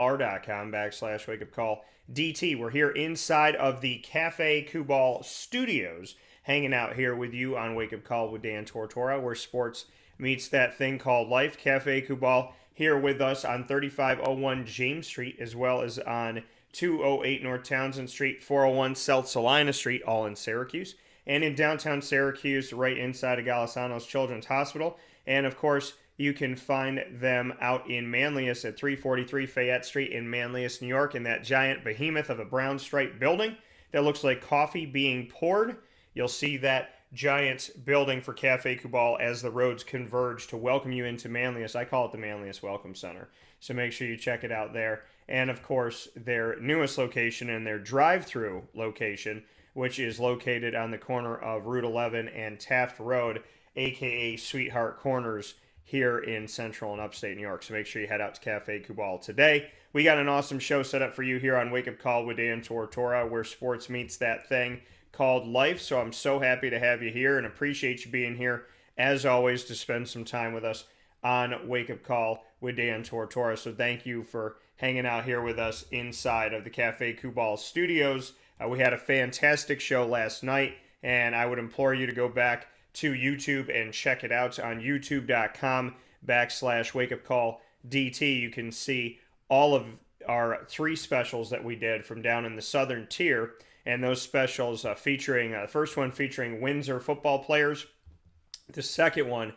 r.com/wakeupcall DT. We're here inside of the Cafe Kubal Studios, hanging out here with you on Wake Up Call with Dan Tortora, where sports meets that thing called life. Cafe Kubal here with us on 3501 James Street, as well as on 208 North Townsend Street, 401 South Salina Street, all in Syracuse. And in downtown Syracuse, right inside of Golisano's Children's Hospital. And of course, you can find them out in Manlius at 343 Fayette Street in Manlius, New York, in that giant behemoth of a brown striped building that looks like coffee being poured. You'll see that giant building for Cafe Kubal as the roads converge to welcome you into Manlius. I call it the Manlius Welcome Center. So make sure you check it out there. And of course, their newest location and their drive-through location, which is located on the corner of Route 11 and Taft Road, aka Sweetheart Corners, here in central and upstate New York. So make sure you head out to Cafe Kubal today. We got an awesome show set up for you here on Wake Up Call with Dan Tortora, where sports meets that thing called life. So I'm so happy to have you here and appreciate you being here, as always, to spend some time with us on Wake Up Call with Dan Tortora. So thank you for hanging out here with us inside of the Cafe Kubal Studios. We had a fantastic show last night, and I would implore you to go back to YouTube and check it out on youtube.com/wakeupcalldt. You can see all of our 3 specials that we did from down in the southern tier, and those specials featuring, the first one featuring Windsor football players, the second one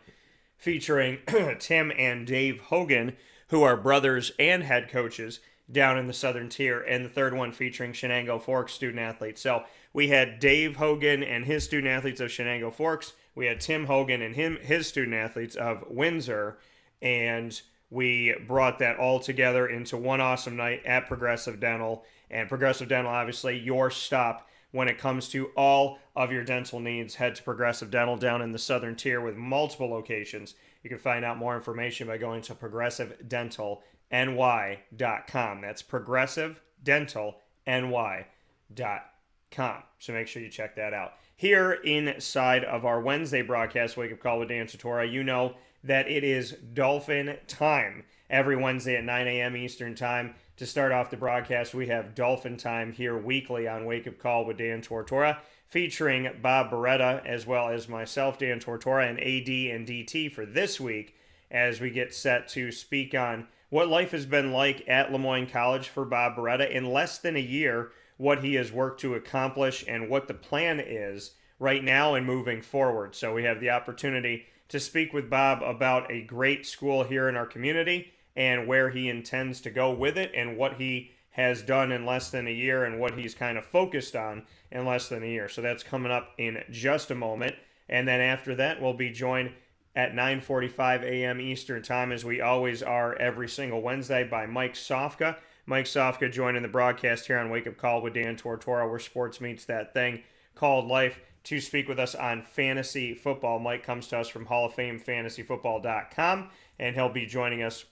featuring Tim and Dave Hogan, who are brothers and head coaches down in the southern tier, and the third one featuring Shenango Forks student athletes. So we had Dave Hogan and his student athletes of Shenango Forks. We had Tim Hogan and his student athletes of Windsor, and we brought that all together into one awesome night at Progressive Dental. And Progressive Dental, obviously, your stop when it comes to all of your dental needs. Head to Progressive Dental down in the southern tier with multiple locations. You can find out more information by going to progressivedentalny.com. That's progressivedentalny.com. So make sure you check that out. Here inside of our Wednesday broadcast, Wake Up Call with Dan Tortora, you know that it is Dolphin time. Every Wednesday at 9 a.m. Eastern Time. To start off the broadcast, we have Dolphin time here weekly on Wake Up Call with Dan Tortora, featuring Bob Beretta, as well as myself, Dan Tortora, and AD and DT for this week, as we get set to speak on what life has been like at LeMoyne College for Bob Beretta in less than a year, what he has worked to accomplish, and what the plan is right now and moving forward. So we have the opportunity to speak with Bob about a great school here in our community and where he intends to go with it and what he has done in less than a year and what he's kind of focused on in less than a year. So that's coming up in just a moment. And then after that, we'll be joined at 9:45 a.m. Eastern Time, as we always are every single Wednesday, by Mike Sofka. Mike Sofka joining the broadcast here on Wake Up Call with Dan Tortora, where sports meets that thing called life, to speak with us on fantasy football. Mike comes to us from Hall of Fame fantasyfootball.com, and he'll be joining us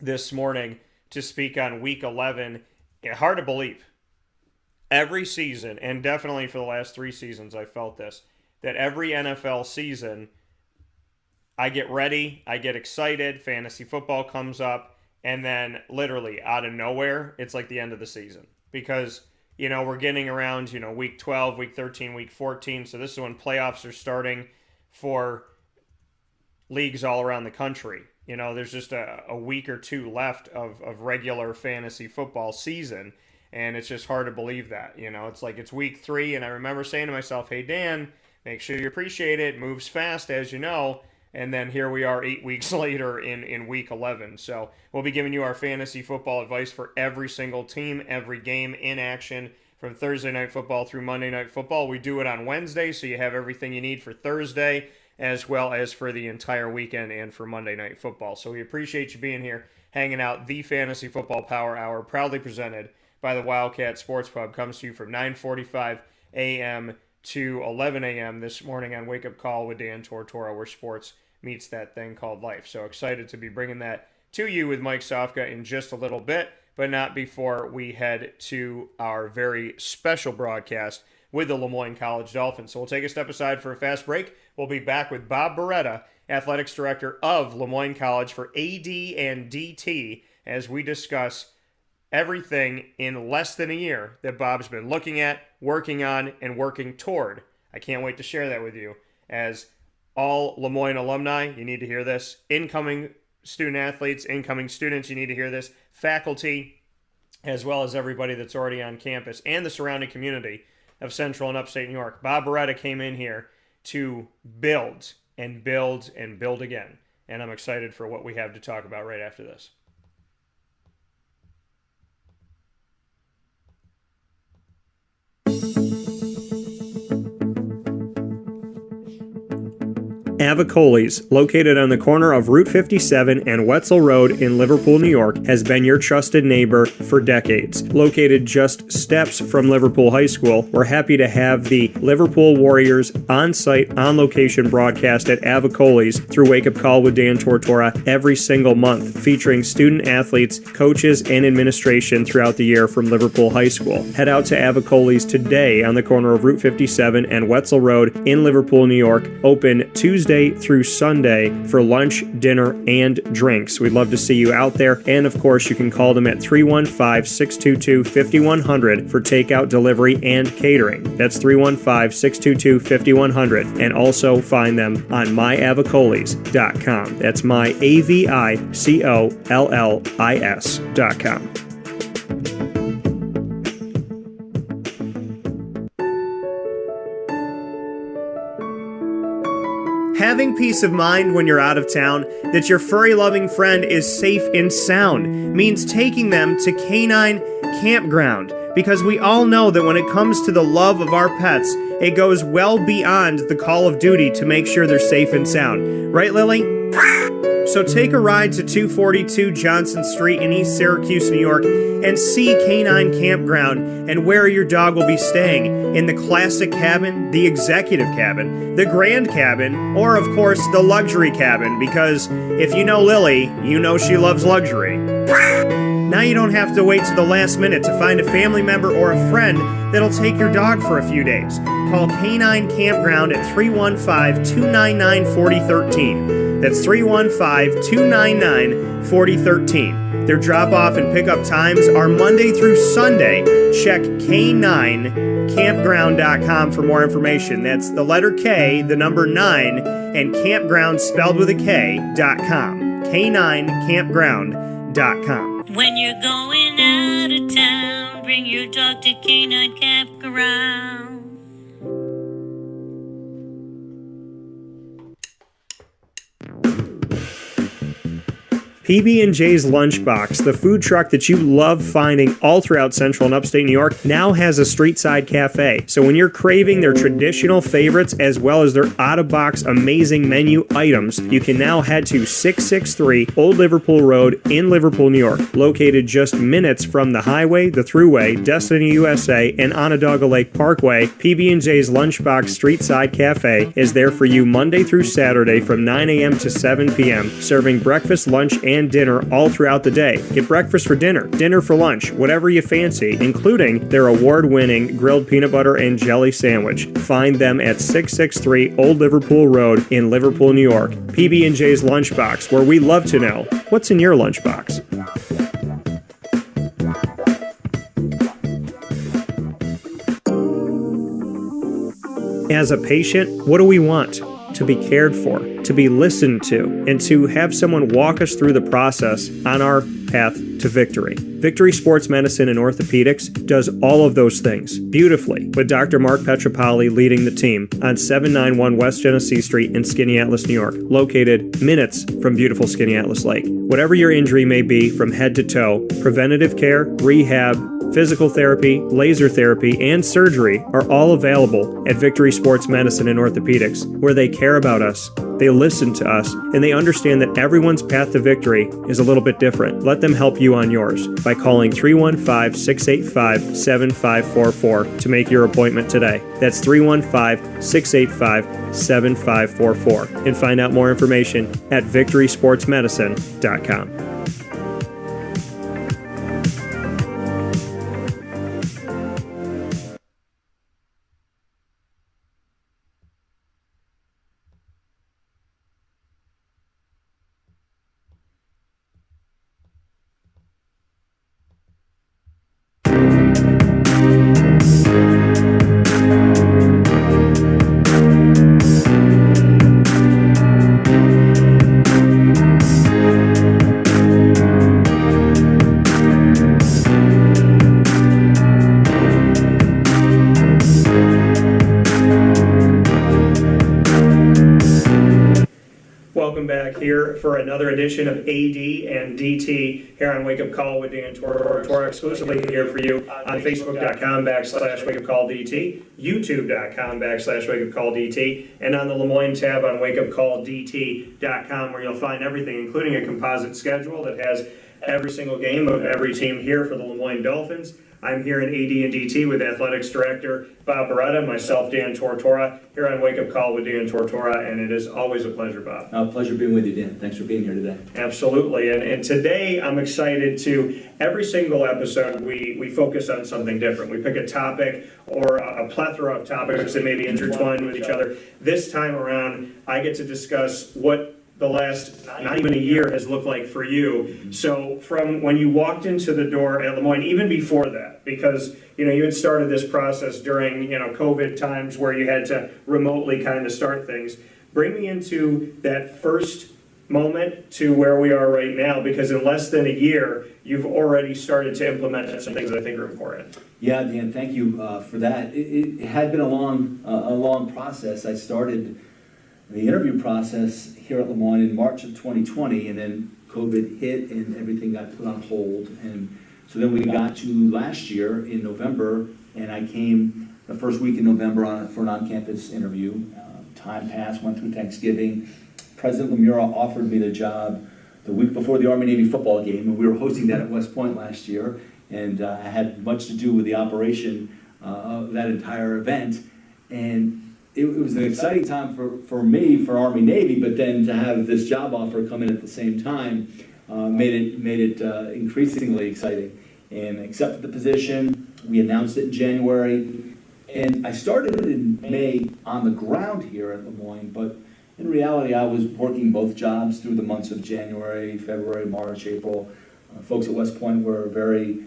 this morning to speak on Week 11. Hard to believe. Every season, and definitely for the last 3 seasons, I felt this, that every NFL season, I get ready, I get excited, fantasy football comes up, and then literally out of nowhere, it's like the end of the season. Because, we're getting around, Week 12, Week 13, Week 14, so this is when playoffs are starting for leagues all around the country. There's just a week or 2 left of regular fantasy football season, and it's just hard to believe that. It's like it's week 3, and I remember saying to myself, hey, Dan, make sure you appreciate it. It moves fast, as you know. And then here we are 8 weeks later in week 11. So we'll be giving you our fantasy football advice for every single team, every game in action, from Thursday Night Football through Monday Night Football. We do it on Wednesday, so you have everything you need for Thursday, as well as for the entire weekend and for Monday Night Football. So we appreciate you being here, hanging out. The Fantasy Football Power Hour, proudly presented by the Wildcat Sports Pub, comes to you from 9:45 a.m. to 11 a.m. this morning on Wake Up Call with Dan Tortora, where sports meets that thing called life. So excited to be bringing that to you with Mike Sofka in just a little bit, but not before we head to our very special broadcast with the LeMoyne College Dolphins. So we'll take a step aside for a fast break. We'll be back with Bob Beretta, Athletics Director of LeMoyne College, for AD and DT, as we discuss everything in less than a year that Bob's been looking at, working on, and working toward. I can't wait to share that with you. As all LeMoyne alumni, you need to hear this. Incoming student athletes, incoming students, you need to hear this. Faculty, as well as everybody that's already on campus and the surrounding community of Central and Upstate New York. Bob Beretta came in here to build and build and build again. And I'm excited for what we have to talk about right after this. Avicoli's, located on the corner of Route 57 and Wetzel Road in Liverpool, New York, has been your trusted neighbor for decades. Located just steps from Liverpool High School, we're happy to have the Liverpool Warriors on-site, on-location broadcast at Avicoli's through Wake Up Call with Dan Tortora every single month, featuring student athletes, coaches, and administration throughout the year from Liverpool High School. Head out to Avicoli's today on the corner of Route 57 and Wetzel Road in Liverpool, New York, open Tuesday through Sunday for lunch, dinner, and drinks. We'd love to see you out there. And of course, you can call them at 315-622-5100 for takeout, delivery, and catering. That's 315-622-5100. And also find them on myavicolis.com. That's myavicollis.com. Having peace of mind when you're out of town that your furry-loving friend is safe and sound means taking them to Canine Campground, because we all know that when it comes to the love of our pets, it goes well beyond the call of duty to make sure they're safe and sound. Right, Lily? So take a ride to 242 Johnson Street in East Syracuse, New York, and see Canine Campground and where your dog will be staying in the classic cabin, the executive cabin, the grand cabin, or of course the luxury cabin, because if you know Lily, you know she loves luxury. Now you don't have to wait to the last minute to find a family member or a friend that'll take your dog for a few days. Call Canine Campground at 315-299-4013. That's 315-299-4013. Their drop-off and pickup times are Monday through Sunday. Check K9campground.com for more information. That's the letter K, the number 9, and campground spelled with a K.com. K9campground.com. When you're going out of town, bring your dog to Canine Campground. PB&J's Lunchbox, the food truck that you love finding all throughout Central and Upstate New York, now has a street-side cafe. So when you're craving their traditional favorites as well as their out-of-box amazing menu items, you can now head to 663 Old Liverpool Road in Liverpool, New York. Located just minutes from the highway, the Thruway, Destiny USA, and Onondaga Lake Parkway, PB&J's Lunchbox Street-Side Cafe is there for you Monday through Saturday from 9 a.m. to 7 p.m., serving breakfast, lunch, and dinner all throughout the day. Get breakfast for dinner, dinner for lunch, whatever you fancy, including their award-winning grilled peanut butter and jelly sandwich. Find them at 663 Old Liverpool Road in Liverpool, New York. PB&J's Lunchbox, where we love to know what's in your lunchbox. As a patient, what do we want? To be cared for, to be listened to, and to have someone walk us through the process on our path to victory. Victory Sports Medicine and Orthopedics does all of those things beautifully, with Dr. Mark Petropoli leading the team on 791 West Genesee Street in Skaneateles, New York, located minutes from beautiful Skaneateles Lake. Whatever your injury may be from head to toe, preventative care, rehab, physical therapy, laser therapy, and surgery are all available at Victory Sports Medicine and Orthopedics, where they care about us, they listen to us, and they understand that everyone's path to victory is a little bit different. Let them help you on yours by calling 315-685-7544 to make your appointment today. That's 315-685-7544. And find out more information at victorysportsmedicine.com. here for another edition of AD and DT here on Wake Up Call with Dan Tortora, exclusively here for you on Facebook.com/WakeUpCallDT, YouTube.com/WakeUpCallDT, and on the LeMoyne tab on WakeUpCallDT.com, where you'll find everything, including a composite schedule that has every single game of every team here for the LeMoyne Dolphins. I'm here in AD and DT with Athletics Director Bob Beretta, myself, Dan Tortora, here on Wake Up Call with Dan Tortora, and it is always a pleasure, Bob. Pleasure being with you, Dan. Thanks for being here today. Absolutely, and today I'm excited to, every single episode we focus on something different. We pick a topic or a plethora of topics that may be intertwined with each other. This time around, I get to discuss what the last not even a year has looked like for you. So from when you walked into the door at LeMoyne, even before that, because you had started this process during COVID times where you had to remotely kind of start things. Bring me into that first moment to where we are right now, because in less than a year you've already started to implement some things that I think are important. Yeah, Dan, thank you for that. It had been a long process. I started the interview process here at LeMoyne in March of 2020, and then COVID hit and everything got put on hold. And so then we got to last year in November, and I came the first week in November for an on-campus interview. Time passed, went through Thanksgiving. President LeMoyne offered me the job the week before the Army-Navy football game, and we were hosting that at West Point last year, and I had much to do with the operation of that entire event. And it was an exciting time for me, for Army-Navy, but then to have this job offer come in at the same time made it increasingly exciting. And accepted the position. We announced it in January. And I started in May on the ground here at LeMoyne, but in reality, I was working both jobs through the months of January, February, March, April. Folks at West Point were very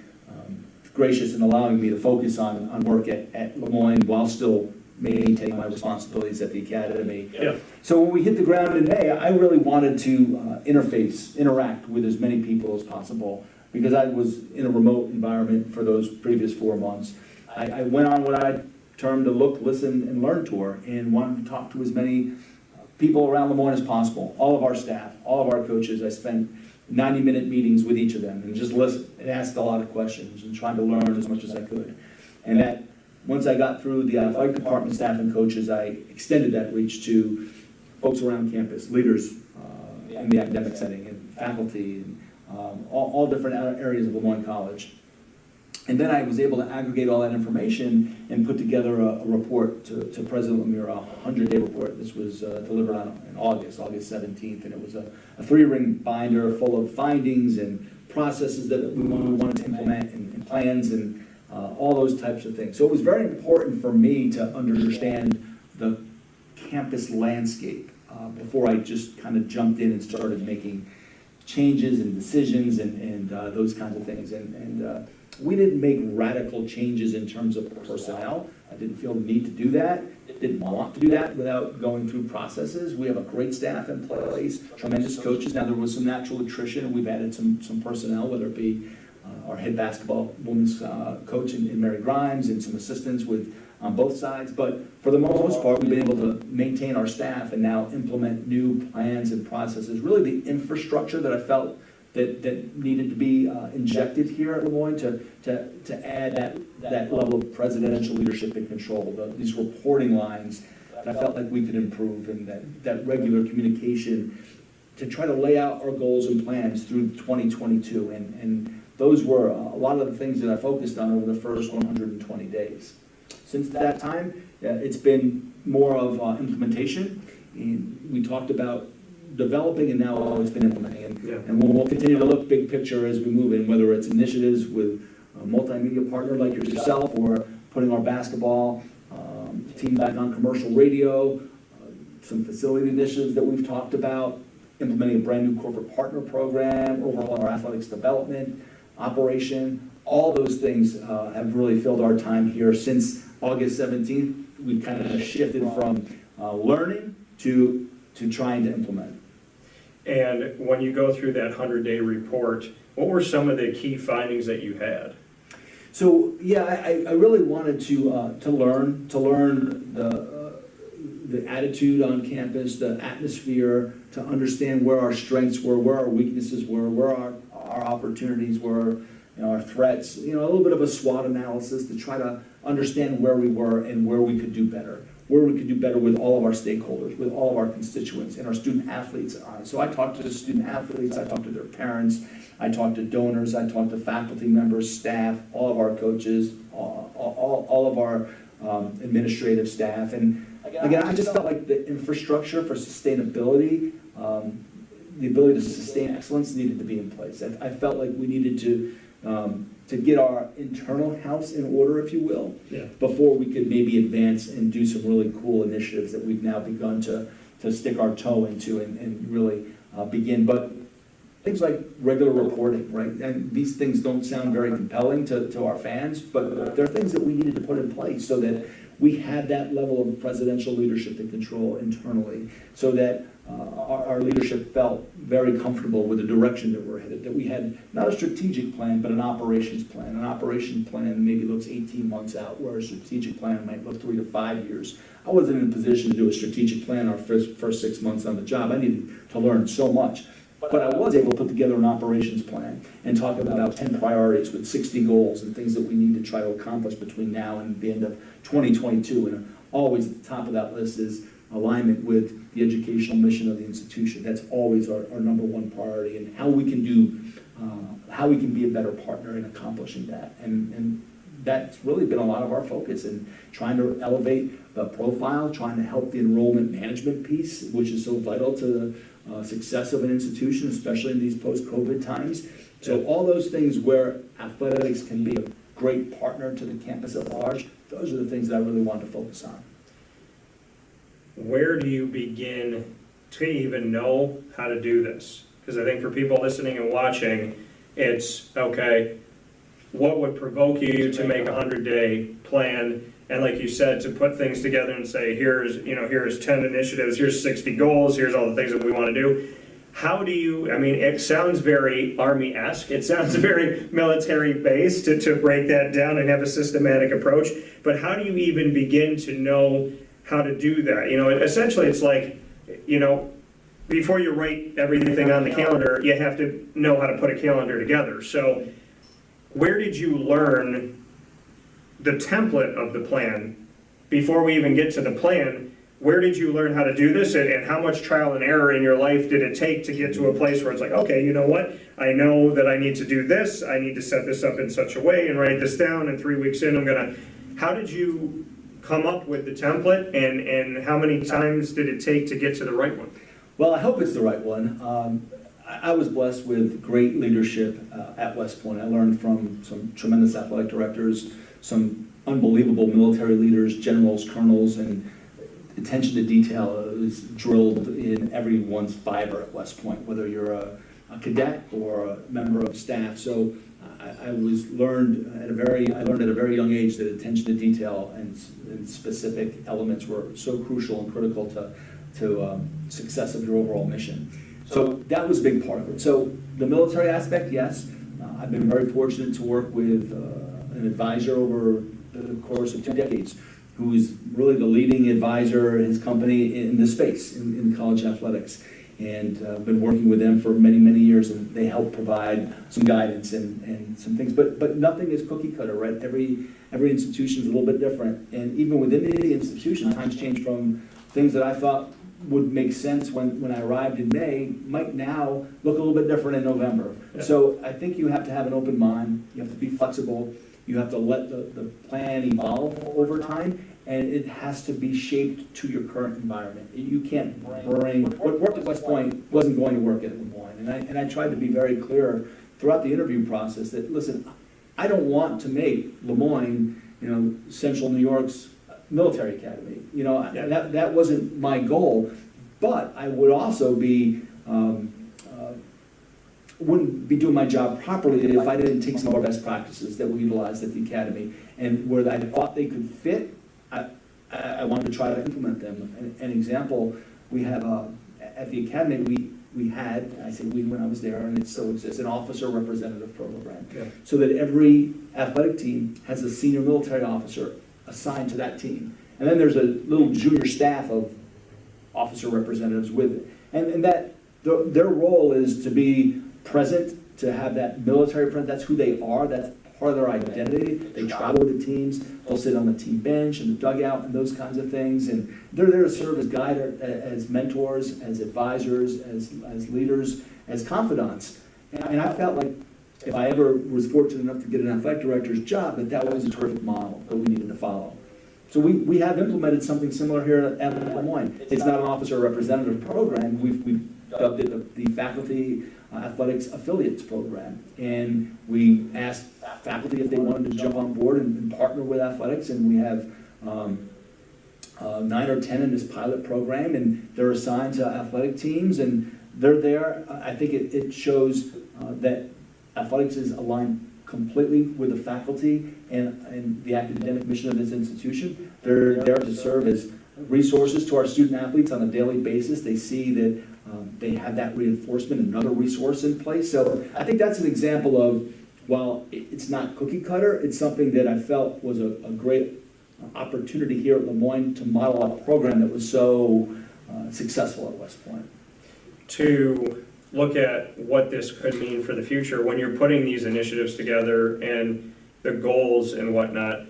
gracious in allowing me to focus on work at LeMoyne while still maintaining my responsibilities at the academy. Yeah. So when we hit the ground in May, I really wanted to interact with as many people as possible, because I was in a remote environment for those previous 4 months. I went on what I termed a look, listen, and learn tour, and wanted to talk to as many people around LeMoyne as possible, all of our staff, all of our coaches. I spent 90-minute meetings with each of them and just listened and asked a lot of questions and trying to learn as much as I could. And that once I got through the athletic department staff and coaches, I extended that reach to folks around campus, leaders in the academic setting, and faculty, and all different areas of LeMoyne College. And then I was able to aggregate all that information and put together a report to President LeMoyne, a 100-day report. This was delivered in August 17th, and it was a 3-ring binder full of findings and processes that we wanted to implement, and plans, and all those types of things. So it was very important for me to understand the campus landscape before I just kind of jumped in and started making changes and decisions and those kinds of things. And we didn't make radical changes in terms of personnel. I didn't feel the need to do that. Didn't want to do that without going through processes. We have a great staff in place, tremendous coaches. Now there was some natural attrition, and we've added some personnel, whether it be our head basketball women's coach in Mary Grimes, and some assistants on both sides. But for the most part, we've been able to maintain our staff and now implement new plans and processes. Really the infrastructure that I felt that needed to be injected here at LeMoyne to add that level of presidential leadership and control, these reporting lines that I felt like we could improve, and that regular communication to try to lay out our goals and plans through 2022. And those were a lot of the things that I focused on over the first 120 days. Since that time, it's been more of implementation. And we talked about developing, and now it's been implementing. And we'll continue to look big picture as we move in, whether it's initiatives with a multimedia partner like yourself, or putting our basketball team back on commercial radio, some facility initiatives that we've talked about, implementing a brand new corporate partner program, overall our athletics development, operation. All those things have really filled our time here since August 17th. We've kind of shifted from learning to trying to implement. And when you go through that 100-day report, what were some of the key findings that you had? So yeah, I really wanted to learn the attitude on campus, the atmosphere, to understand where our strengths were, where our weaknesses were, where our opportunities were, our threats, a little bit of a SWOT analysis to try to understand where we were and where we could do better. Where we could do better with all of our stakeholders, with all of our constituents and our student athletes. So I talked to the student athletes, I talked to their parents, I talked to donors, I talked to faculty members, staff, all of our coaches, all of our administrative staff. And again, I just felt like the infrastructure for sustainability, the ability to sustain excellence needed to be in place. I felt like we needed to get our internal house in order, if you will, before we could maybe advance and do some really cool initiatives that we've now begun to stick our toe into and really begin. But things like regular reporting, right? And these things don't sound very compelling to our fans, but they're things that we needed to put in place so that we had that level of presidential leadership and control internally, so that our leadership felt very comfortable with the direction that we're headed, that we had not a strategic plan, but an operations plan. An operation plan maybe looks 18 months out, where a strategic plan might look 3 to 5 years. I wasn't in a position to do a strategic plan our first 6 months on the job. I needed to learn so much. But I was able to put together an operations plan and talk about 10 priorities with 60 goals and things that we need to try to accomplish between now and the end of 2022. And always at the top of that list is alignment with the educational mission of the institution. That's always our number one priority, and how we can be a better partner in accomplishing that. And that's really been a lot of our focus in trying to elevate the profile, trying to help the enrollment management piece, which is so vital to the success of an institution, especially in these post-COVID times. So all those things where athletics can be a great partner to the campus at large, those are the things that I really want to focus on. Where do you begin to even know how to do this? Because I think for people listening and watching, it's, okay, what would provoke you to make a 100-day plan? And like you said, to put things together and say, here's 10 initiatives, here's 60 goals, here's all the things that we want to do. How do you, it sounds very Army-esque, it sounds very military-based to break that down and have a systematic approach, but how do you even begin to know how to do that? Essentially it's like, before you write everything on the calendar, you have to know how to put a calendar together. So where did you learn the template of the plan before we even get to the plan? Where did you learn how to do this, and how much trial and error in your life did it take to get to a place where it's like, okay, you know what? I know that I need to do this. I need to set this up in such a way and write this down, and 3 weeks in, how did you come up with the template, and how many times did it take to get to the right one? Well, I hope it's the right one. I was blessed with great leadership at West Point. I learned from some tremendous athletic directors, some unbelievable military leaders, generals, colonels, and attention to detail is drilled in everyone's fiber at West Point, whether you're a cadet or a member of staff. So I learned at a very young age that attention to detail and specific elements were so crucial and critical to success of your overall mission. So that was a big part of it. So the military aspect, yes. I've been very fortunate to work with an advisor over the course of 2 decades, who is really the leading advisor in his company in this space, in college athletics. And I've been working with them for many, many years, and they help provide some guidance and some things. But nothing is cookie cutter, right? Every institution is a little bit different. And even within the institution, times change from things that I thought would make sense when I arrived in May might now look a little bit different in November. Yeah. So I think you have to have an open mind. You have to be flexible. You have to let the plan evolve over time, and it has to be shaped to your current environment. You can't bring what worked at West Point wasn't going to work at LeMoyne, and I tried to be very clear throughout the interview process that, listen, I don't want to make LeMoyne, Central New York's military academy. That wasn't my goal, but I would also wouldn't be doing my job properly if I didn't take some of our best practices that we utilized at the academy, and where I thought they could fit, I wanted to try to implement them. An example, we have at the academy, we had, I say we when I was there, and it still exists, an officer representative program. Yeah. So that every athletic team has a senior military officer assigned to that team. And then there's a little junior staff of officer representatives with it. And that their role is to be present, to have that military presence. That's who they are. That's part of their identity. They travel with the teams. They'll sit on the team bench and the dugout and those kinds of things. And they're there to serve as guide, as mentors, as advisors, as leaders, as confidants. And I felt like if I ever was fortunate enough to get an athletic director's job, that was a terrific model that we needed to follow. So we have implemented something similar here at LeMoyne. It's not an officer representative program. We've dubbed it the Faculty Athletics Affiliates Program. And we asked faculty if they wanted to jump on board and partner with athletics. And we have 9 or 10 in this pilot program, and they're assigned to athletic teams, and they're there. I think it shows that athletics is aligned completely with the faculty and the academic mission of this institution. They're there to serve as resources to our student athletes on a daily basis. They see that they have that reinforcement, another resource in place. So I think that's an example of, while it's not cookie cutter, it's something that I felt was a great opportunity here at LeMoyne to model a program that was so successful at West Point. To look at what this could mean for the future, when you're putting these initiatives together and the goals and whatnot,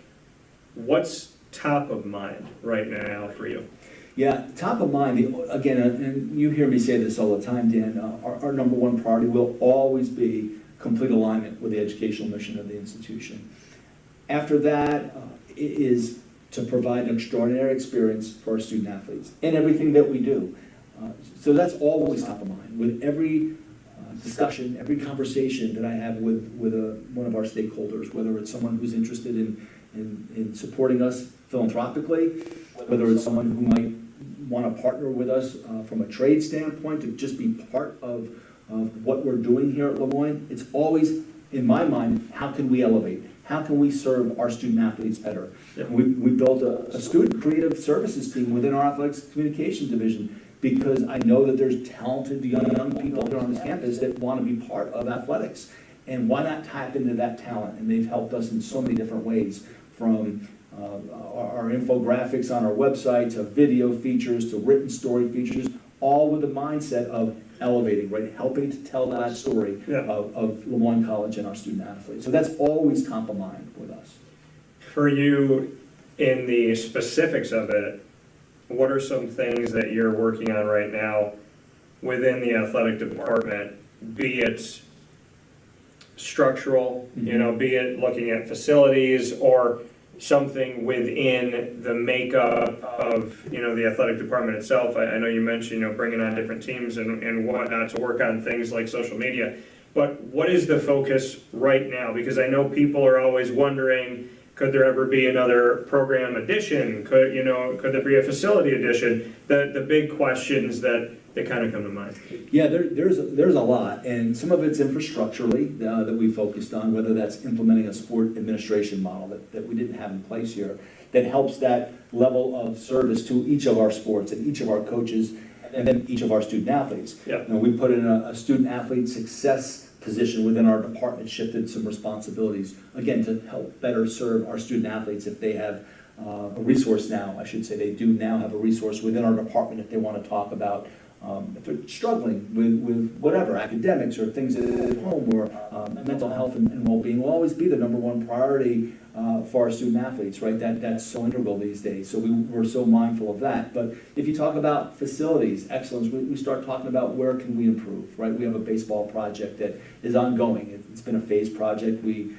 what's top of mind right now for you? Yeah, top of mind, again, and you hear me say this all the time, Dan, our number one priority will always be complete alignment with the educational mission of the institution. After that is to provide an extraordinary experience for our student athletes in everything that we do. So that's always top of mind. With every discussion, every conversation that I have with one of our stakeholders, whether it's someone who's interested in supporting us philanthropically, whether it's someone who might want to partner with us from a trade standpoint to just be part of what we're doing here at LeMoyne, it's always, in my mind, how can we elevate? How can we serve our student athletes better? Yep. We built a student creative services team within our athletics communication division, because I know that there's talented young people here on this campus that want to be part of athletics. And why not tap into that talent? And they've helped us in so many different ways, from our infographics on our website, to video features, to written story features, all with the mindset of elevating, right? Helping to tell that story of LeMoyne College and our student athletes. So that's always top of mind with us. For you, in the specifics of it, what are some things that you're working on right now within the athletic department, be it structural, be it looking at facilities, or something within the makeup of, the athletic department itself? I know you mentioned, bringing on different teams and whatnot to work on things like social media, but what is the focus right now? Because I know people are always wondering, could there ever be another program addition? Could there be a facility addition? The big questions that kind of come to mind. Yeah, there's a lot, and some of it's infrastructurally that we focused on, whether that's implementing a sport administration model that we didn't have in place here, that helps that level of service to each of our sports and each of our coaches, and then each of our student athletes. Yeah. We put in a student athlete success position within our department, shifted some responsibilities, again, to help better serve our student athletes. If they have a resource now, I should say, they do now have a resource within our department if they want to talk about if they're struggling with whatever, academics or things at home, or mental health and well-being will always be the number one priority for our student athletes, right? That's so integral these days. So we're so mindful of that. But if you talk about facilities, excellence, we start talking about where can we improve, right? We have a baseball project that is ongoing. It's been a phased project. We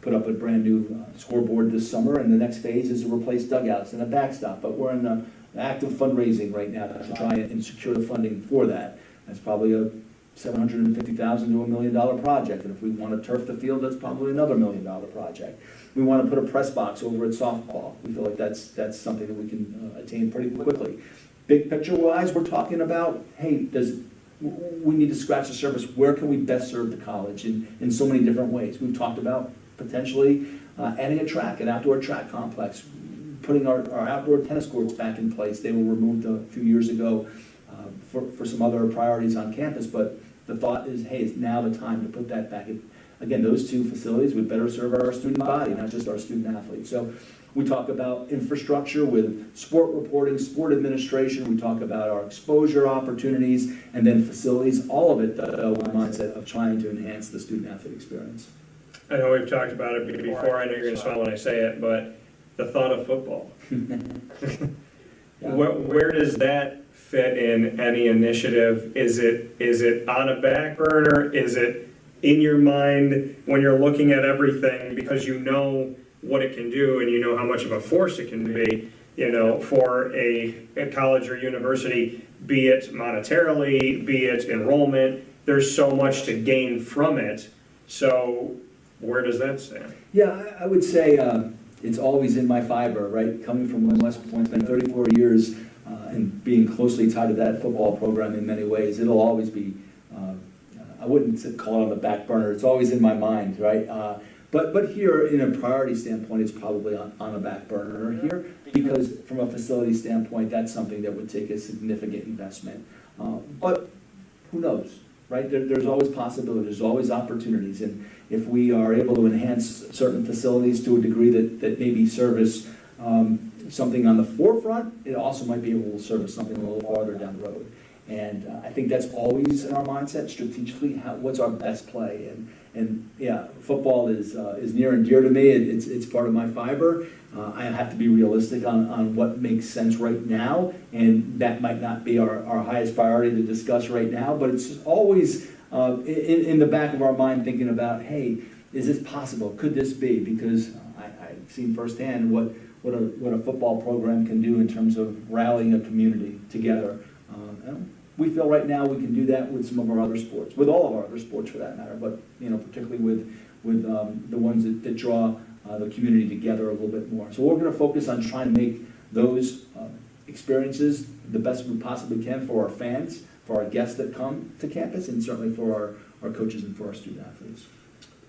put up a brand new scoreboard this summer, and the next phase is to replace dugouts and a backstop. But we're in the active fundraising right now to try and secure the funding for that. That's probably a $750,000 to $1 million project, and if we want to turf the field, that's probably another $1 million project. We want to put a press box over at softball. We feel like that's something that we can attain pretty quickly. Big picture wise, we're talking about, hey, we need to scratch the surface. Where can we best serve the college in so many different ways? We've talked about potentially adding an outdoor track complex, putting our outdoor tennis courts back in place. They were removed a few years ago for some other priorities on campus, but the thought is, hey, it's now the time to put that again, those two facilities would better serve our student body, not just our student athletes. So we talk about infrastructure with sport reporting, sport administration. We talk about our exposure opportunities, and then facilities, all of it with the mindset of trying to enhance the student-athlete experience. I know we've talked about it before. I know you're going to smile when I say it, but the thought of football. Yeah. Where does that fit in any initiative? Is it on a back burner? Is it in your mind when you're looking at everything because you know what it can do and you know how much of a force it can be, for a college or university, be it monetarily, be it enrollment? There's so much to gain from it. So where does that stand? Yeah, I would say it's always in my fiber, right? Coming from West Point, spent 34 years and being closely tied to that football program in many ways, it'll always be, I wouldn't call it on the back burner, it's always in my mind, right? But here, in a priority standpoint, it's probably on a back burner here, because from a facility standpoint, that's something that would take a significant investment. But who knows, right? There's always possibilities, there's always opportunities, and if we are able to enhance certain facilities to a degree that maybe service something on the forefront, it also might be able to service something a little farther down the road. And I think that's always in our mindset, strategically, what's our best play? And yeah, football is near and dear to me. It's part of my fiber. I have to be realistic on what makes sense right now, and that might not be our highest priority to discuss right now, but it's always in the back of our mind thinking about, hey, is this possible? Could this be? Because I've seen firsthand what a football program can do in terms of rallying a community together. And we feel right now we can do that with some of our other sports, with all of our other sports for that matter, but particularly with the ones that draw the community together a little bit more. So we're going to focus on trying to make those experiences the best we possibly can for our fans, for our guests that come to campus, and certainly for our coaches and for our student athletes.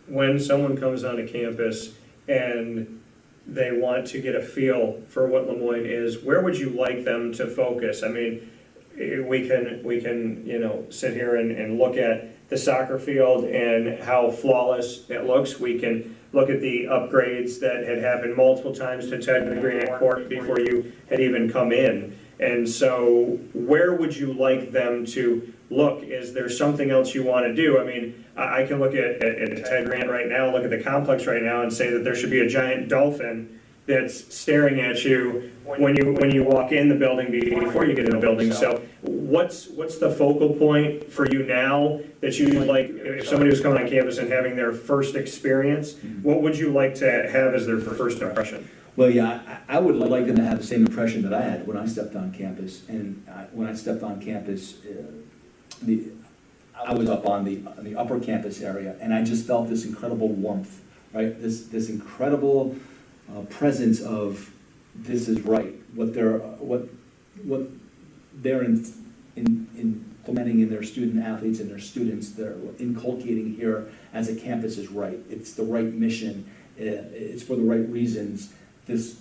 When someone comes onto campus and they want to get a feel for what LeMoyne is, where would you like them to focus? I mean, we can sit here and look at the soccer field and how flawless it looks. We can look at the upgrades that had happened multiple times to Ted Grant Court before you had even come in. And so where would you like them to look? Is there something else you want to do? I mean, I can look at Ted Grant right now, look at the complex right now, and say that there should be a giant dolphin that's staring at you when you walk in the building before you get in the building. So what's the focal point for you now that you would like, if somebody was coming on campus and having their first experience, what would you like to have as their first impression? Well, yeah, I would like them to have the same impression that I had when I stepped on campus. And when I stepped on campus, I was up on the upper campus area, and I just felt this incredible warmth, right? This incredible presence of this is right. What they're implementing in their student athletes and their students, they're inculcating here as a campus is right. It's the right mission. It's for the right reasons. This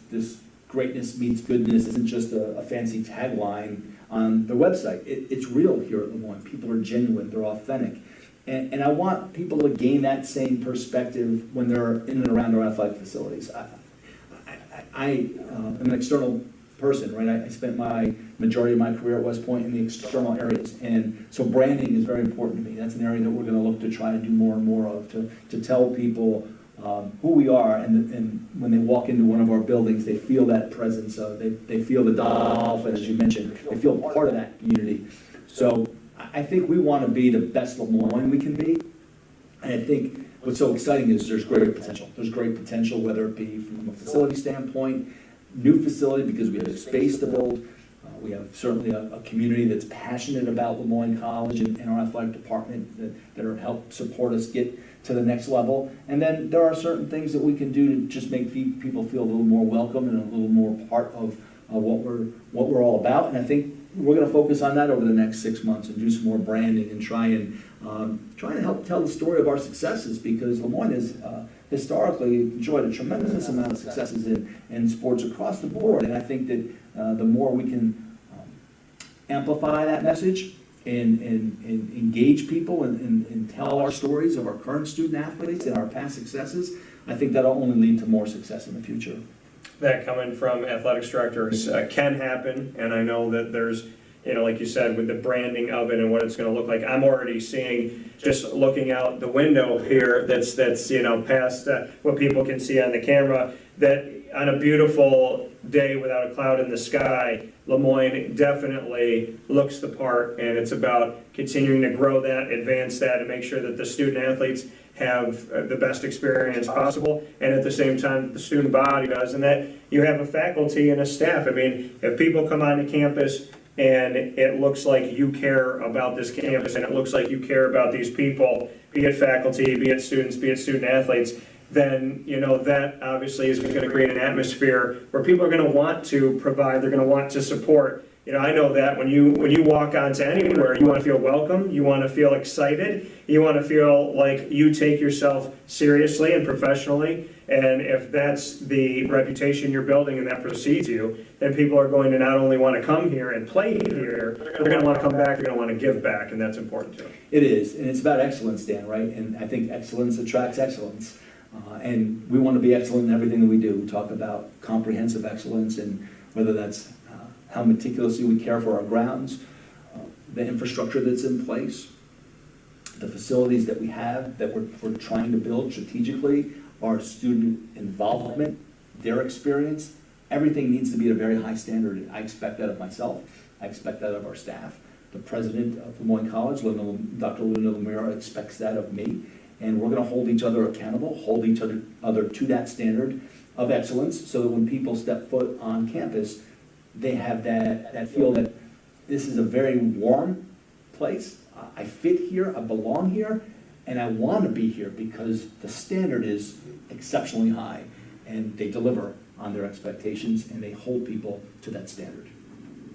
greatness meets goodness isn't just a fancy tagline on the website. It's real here at LeMoyne. People are genuine, they're authentic. And I want people to gain that same perspective when they're in and around our athletic facilities. I am an external person, right? I spent my majority of my career at West Point in the external areas, and so branding is very important to me. That's an area that we're going to look to try to do more and more of, to tell people who we are, and when they walk into one of our buildings, they feel that presence of, they feel the Dolphins, as you mentioned, they feel part of that community. So I think we want to be the best LeMoyne we can be, and I think what's so exciting is there's great potential. There's great potential, whether it be from a facility standpoint, new facility because we have space to build. We have certainly a community that's passionate about LeMoyne College and our athletic department that are help support us get to the next level. And then there are certain things that we can do to just make people feel a little more welcome and a little more part of what we're all about. And I think we're going to focus on that over the next 6 months and do some more branding and try to help tell the story of our successes, because LeMoyne has historically enjoyed a tremendous amount of successes in sports across the board. And I think that the more we can amplify that message and engage people and tell our stories of our current student athletes and our past successes, I think that'll only lead to more success in the future. That coming from athletics directors can happen, and I know that there's, like you said, with the branding of it and what it's going to look like, I'm already seeing, just looking out the window here, that's past what people can see on the camera, that on a beautiful day without a cloud in the sky, LeMoyne definitely looks the part, and it's about continuing to grow that, advance that, and make sure that the student athletes have the best experience possible, and at the same time the student body does, and that you have a faculty and a staff. I mean, if people come onto campus and it looks like you care about this campus and it looks like you care about these people, be it faculty, be it students, be it student athletes, then that obviously is going to create an atmosphere where people are going to want to provide, they're going to want to support. I know that when you walk onto anywhere, you want to feel welcome, you want to feel excited, you want to feel like you take yourself seriously and professionally, and if that's the reputation you're building and that precedes you, then people are going to not only want to come here and play here, they're going to want to come back, they're going to want to give back, and that's important too. It is, and it's about excellence, Dan, right? And I think excellence attracts excellence. And we want to be excellent in everything that we do. We talk about comprehensive excellence, and whether that's how meticulously we care for our grounds, the infrastructure that's in place, the facilities that we have that we're trying to build strategically, our student involvement, their experience, everything needs to be at a very high standard. I expect that of myself. I expect that of our staff. The president of LeMoyne College, Dr. Linda Lemire, expects that of me. And we're going to hold each other accountable, hold each other to that standard of excellence, so that when people step foot on campus, they have that feel that this is a very warm place. I fit here, I belong here, and I want to be here because the standard is exceptionally high, and they deliver on their expectations, and they hold people to that standard.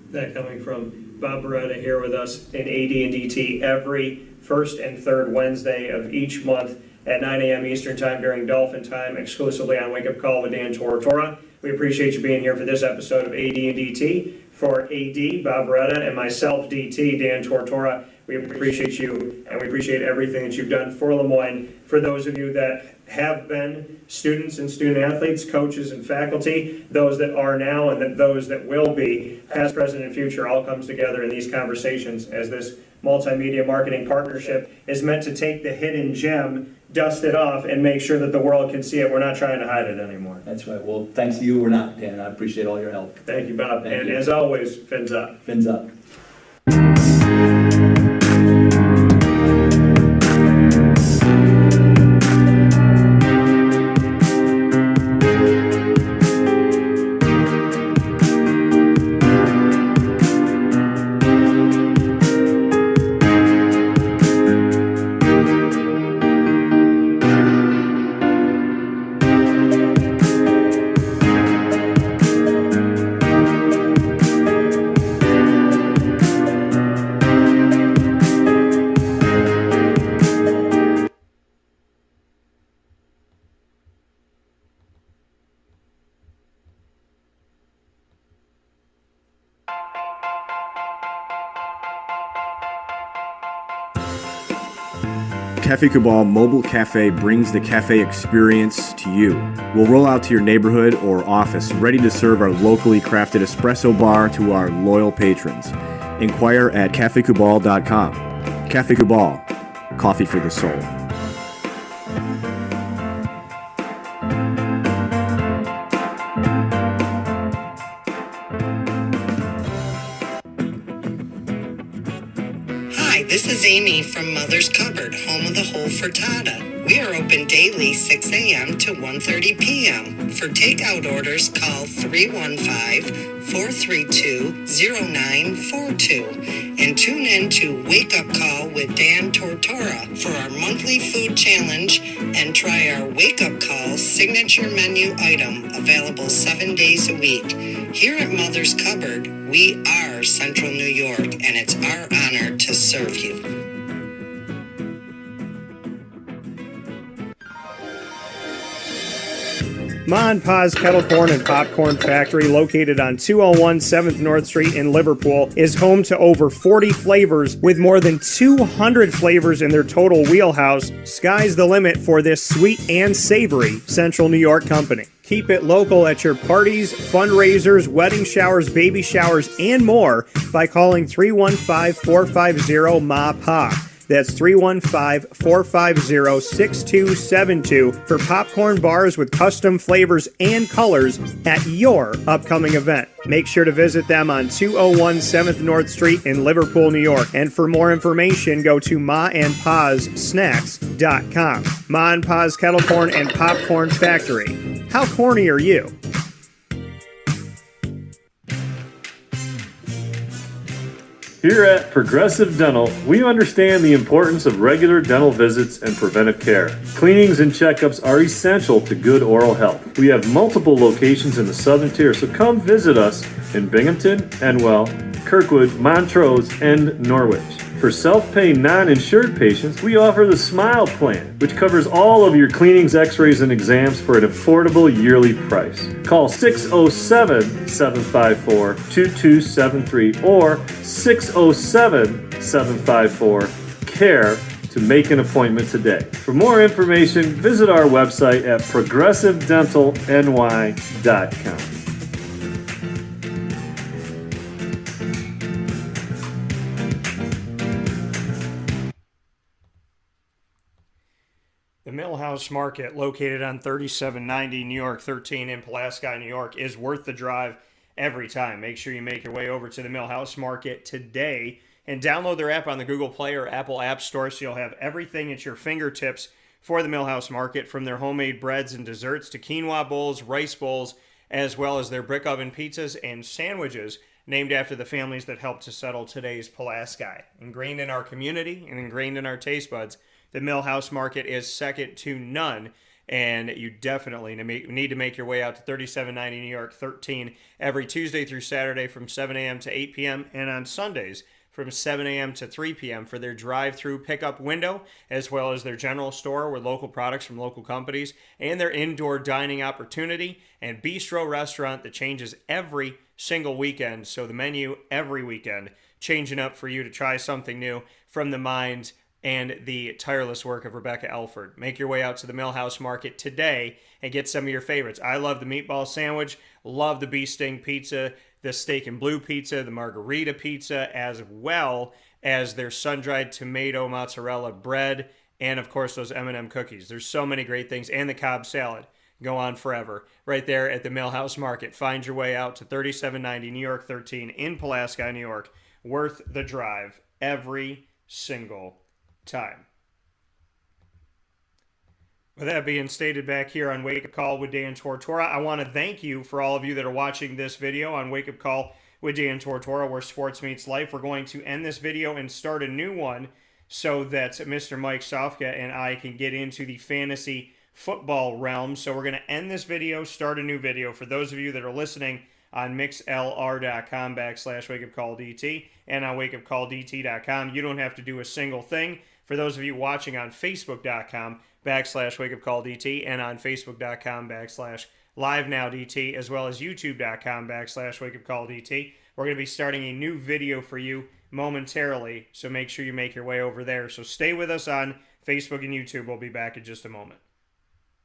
That coming from Bob Beretta here with us in AD&DT every first and third Wednesday of each month at 9 a.m. Eastern Time during Dolphin Time, exclusively on Wake Up Call with Dan Tortora. We appreciate you being here for this episode of AD&DT. For AD, Bob Beretta, and myself, DT, Dan Tortora, we appreciate you, and we appreciate everything that you've done for LeMoyne. For those of you that have been students and student athletes, coaches and faculty, those that are now and those that will be, past, present, and future, all comes together in these conversations as this multimedia marketing partnership is meant to take the hidden gem, dust it off, and make sure that the world can see it. We're not trying to hide it anymore. That's right. Well, thanks to you, we're not, Dan. I appreciate all your help. Thank you, Bob. Thank and you. As always, fins up. Fins up. Cafe Cabal Mobile Cafe brings the cafe experience to you. We'll roll out to your neighborhood or office, ready to serve our locally crafted espresso bar to our loyal patrons. Inquire at cafecabal.com. Cafe Cabal, coffee for the soul. Hi, this is Amy from Mother's Cupboard, home of the whole frittata. We are open daily 6 a.m. to 1:30 p.m. For takeout orders, call 315-432-0942 and tune in to Wake Up Call with Dan Tortora for our monthly food challenge and try our Wake Up Call signature menu item available 7 days a week. Here at Mother's Cupboard, we are Central New York, and it's our honor to serve you. Ma and Pa's Kettle Corn and Popcorn Factory, located on 201 7th North Street in Liverpool, is home to over 40 flavors with more than 200 flavors in their total wheelhouse. Sky's the limit for this sweet and savory Central New York company. Keep it local at your parties, fundraisers, wedding showers, baby showers, and more by calling 315-450-MA-PA. That's 315-450-6272 for popcorn bars with custom flavors and colors at your upcoming event. Make sure to visit them on 201 7th North Street in Liverpool, New York. And for more information, go to maandpassnacks.com. Ma and Pa's Kettle Corn and Popcorn Factory. How corny are you? Here at Progressive Dental, we understand the importance of regular dental visits and preventive care. Cleanings and checkups are essential to good oral health. We have multiple locations in the Southern Tier, so come visit us in Binghamton, Enwell, Kirkwood, Montrose, and Norwich. For self-pay non-insured patients, we offer the Smile Plan, which covers all of your cleanings, x-rays, and exams for an affordable yearly price. Call 607-754-2273 or 607-754-CARE to make an appointment today. For more information, visit our website at progressivedentalny.com. The Millhouse Market, located on 3790 New York 13 in Pulaski, New York, is worth the drive every time. Make sure you make your way over to the Millhouse Market today and download their app on the Google Play or Apple App Store so you'll have everything at your fingertips for the Millhouse Market, from their homemade breads and desserts to quinoa bowls, rice bowls, as well as their brick oven pizzas and sandwiches named after the families that helped to settle today's Pulaski. Ingrained in our community and ingrained in our taste buds, the Millhouse Market is second to none, and you definitely need to make your way out to 3790 New York 13 every Tuesday through Saturday from 7 a.m. to 8 p.m. and on Sundays from 7 a.m. to 3 p.m. for their drive-through pickup window, as well as their general store with local products from local companies, and their indoor dining opportunity and bistro restaurant that changes every single weekend. So the menu every weekend changing up for you to try something new from the mind and the tireless work of Rebecca Elford. Make your way out to the Millhouse Market today and get some of your favorites. I love the meatball sandwich, love the bee sting pizza, the steak and blue pizza, the margarita pizza, as well as their sun-dried tomato mozzarella bread, and of course those M&M cookies. There's so many great things, and the Cobb salad. Go on forever. Right there at the Millhouse Market. Find your way out to 3790 New York 13 in Pulaski, New York. Worth the drive every single time. With that being stated, back here on Wake Up Call with Dan Tortora, I want to thank you for all of you that are watching this video on Wake Up Call with Dan Tortora, where sports meets life. We're going to end this video and start a new one so that Mr. Mike Sofka and I can get into the fantasy football realm. So we're going to end this video, start a new video. For those of you that are listening on mixlr.com/wakeupcalldt and on wakeupcalldt.com, you don't have to do a single thing. For those of you watching on facebook.com/wakeupcalldt and on facebook.com/livenowdt, as well as youtube.com/wakeupcalldt, we're going to be starting a new video for you momentarily, so make sure you make your way over there. So stay with us on Facebook and YouTube. We'll be back in just a moment.